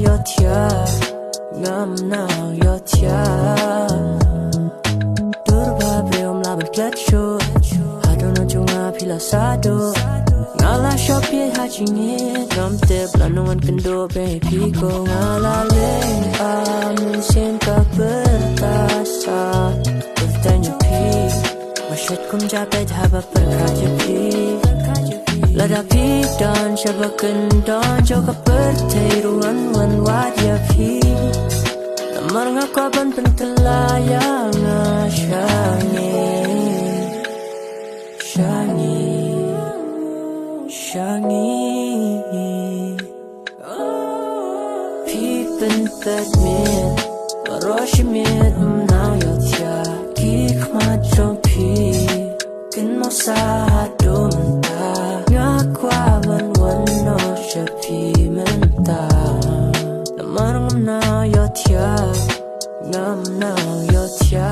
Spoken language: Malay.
yo tia ngam na yo tia durba breom la blet show hadono chunga phila sado ngala shopie hachinge gamte planuan kendo be piko ngala le amin sen ka bertasa bertanya pi masyad kum jabe dhaba perkaja pi lada pi dan shabakan dan joka pertai ruan wan wadia pi lamar ngakaban pentelayang syangi syangi syangi pi pentet mit baroshimit now yo tia kik macam pi kin mo sa dumta ngakwa man wano shapi menta lamar ngam na yo tia ngam na yo tia